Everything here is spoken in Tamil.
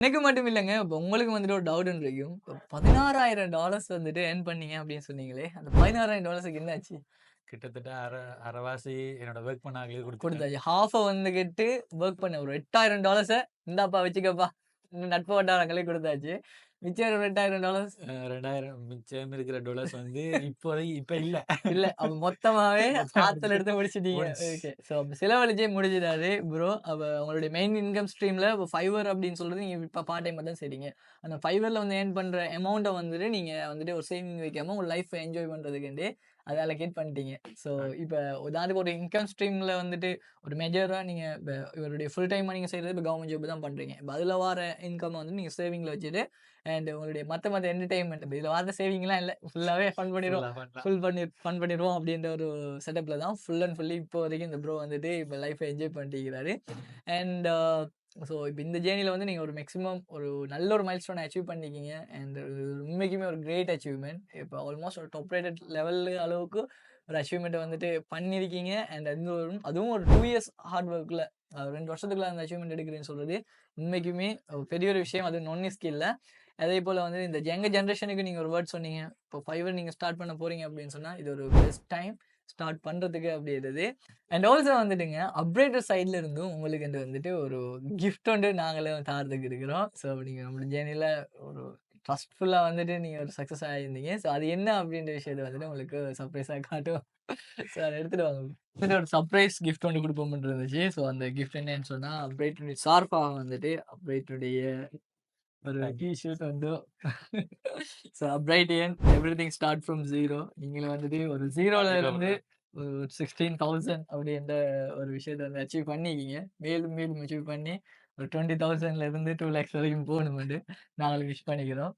எனக்கு மட்டும் இல்லங்க. இப்ப உங்களுக்கு வந்துட்டு ஒரு டவுட் ஒண்ணு இருக்கும். இப்ப $16,000 வந்துட்டு ஏர்ன் பண்ணீங்க அப்படின்னு சொன்னீங்களே, அந்த $16,000க்கு என்ன ஆச்சு? கிட்டத்தட்ட அரைவாசி என்னோட ஒர்க் பண்ண ஆளுகளுக்கு குடுத்துட்டேன். குடுத்தாச்சு. ஹால்ஃப வந்துகிட்டு வொர்க் பண்ண ஒரு $8,000 இந்தாப்பா வச்சுக்கப்பா. நட்பு வட்டாரங்களே குடுத்தாச்சு. மிச்சம் ஒரு $8,000 $2000 மிச்சம் இருக்கிற டாலர்ஸ் வந்து இப்போதைக்கு இப்ப இல்ல. இல்ல. அப்ப மொத்தமாவே மொத்தம் ஆத்துல முடிச்சு எடுத்து முடிச்சுட்டீங்க. முடிஞ்சுச்சு. ஓகே. ஸோ அப்ப செலவழிச்சே முடிஞ்சுடாது ப்ரோ. அப்ப உங்களுடைய மெயின் இன்கம் ஸ்ட்ரீம்ல இப்ப Fiverr அப்படின்னு சொல்றது நீங்க இப்ப பார்ட் டைமா தான் செய்றீங்க. அந்த Fiverrல வந்து ஏர்ன் பண்ற அமௌண்ட்ட வந்துட்டு நீங்க வந்துட்டு ஒரு சேவிங் வைக்காம உங்க லைஃப்ப என்ஜாய் பண்றதுக்காண்டி அத அலோகேட் பண்ணிட்டீங்க. ஸோ அ இப்ப உதாரணத்துக்கு ஒரு இன்கம் ஸ்ட்ரீம்ல வந்துட்டு ஒரு மேஜரா நீங்க இப்ப இவருடைய ஃபுல் டைமா நீங்க செய்றது இப்ப கவர்ன்மெண்ட் ஜாப் தான் பண்றீங்க. இப்ப அதுல வர இன்கம் வந்து நீங்க சேவிங்ல வச்சுட்டு அண்ட் உங்களுடைய மத்த என்டர்டெயின்மென்ட் இதுல வர சேவிங்லாம் இல்ல. ஃபுல்லாவே ஃபன் பண்ணிருவோம். ஃபுல்லா பண்ணலாம். ஃபன் பண்ணிருவோம் அப்படின்ற ஒரு செட்டப்ல தான் ஃபுல் அண்ட் ஃபுல்லி இப்போ வரைக்கும் இந்த ப்ரோ வந்துட்டு இப்ப லைஃப்ப என்ஜாய் பண்ணிட்டு இருக்கிறாரு. அண்ட் ஸோ இப்ப இந்த ஜேர்னில வந்து நீங்க ஒரு மேக்ஸிமம் ஒரு நல்ல ஒரு மைல்ஸ்டோன அச்சீவ் பண்ணியிருக்கீங்க. அண்ட் உண்மைக்குமே ஒரு கிரேட் அச்சீவ்மென்ட். இப்ப ஆல்மோஸ்ட் ஒரு டாப் ரேட்டட் லெவல் அளவுக்கு ஒரு அச்சீவ்மென்ட்ட வந்துட்டு பண்ணியிருக்கீங்க. அண்ட் அதுவும் ஒரு 2 இயர்ஸ் ஹார்ட் ஒர்க்ல 2 வருஷத்துக்குள்ள அந்த அச்சீவ்மென்ட் எடுக்கிறேன்னு சொல்றது உண்மைக்குமே பெரிய ஒரு விஷயம். அது நுண்ணி ஸ்கில்ல. அதேபோல வந்து இந்த யங்க ஜெனரேஷனுக்கு நீங்க ஒரு வேர்ட் சொன்னீங்க. இப்போ Fiverr நீங்க ஸ்டார்ட் பண்ண போறீங்க அப்படின்னு சொன்னா, இது ஒரு பெஸ்ட் டைம் ஸ்டார்ட் பண்றதுக்கு அப்படின்றது. அண்ட் ஆல்சோ வந்துட்டுங்க அப்ரேட்டர் சைட்ல இருந்தும் உங்களுக்கு வந்து வந்துட்டு ஒரு கிஃப்ட் ஒன்று நாங்களும் தரதுக்கு இருக்கிறோம். ஸோ நீங்க நம்ம ஜேர்னில ஒரு ட்ரஸ்ட்ஃபுல்லா வந்துட்டு நீங்க ஒரு சக்சஸ் ஆயிருந்தீங்க. ஸோ அது என்ன அப்படின்ற விஷயத்த வந்துட்டு உங்களுக்கு சர்ப்ரைஸா காட்டுவோம். ஸோ அத எடுத்துட்டு வாங்க. வந்துட்டு ஒரு சர்ப்ரைஸ் கிஃப்ட் ஒண்ணு குடுப்போம்ன்னு இருந்துச்சு. ஸோ அந்த கிஃப்ட் என்னன்னு சொன்னா, அப்ரேட்டருடைய சார்பா வந்துட்டு அப்ரேட்டருடைய ஒரு தேங்க் யூ. டீ ஷர்ட் வந்து ஸோ அப்ரைடியன் எவ்ரிதிங் ஸ்டார்ட் ஃப்ரம் 0 நீங்களும் வந்துட்டு ஒரு 0ல 0 இருந்து ஒரு 16,000 அப்படின்ற ஒரு விஷயத்த வந்து அச்சீவ் பண்ணியிருக்கீங்க. மேலும் அச்சீவ் பண்ணி ஒரு 20,000ல இருந்து 2 லேக்ஸ் வரைக்கும் போகணும்னு நாங்களும் விஷ் பண்ணிக்கிறோம்.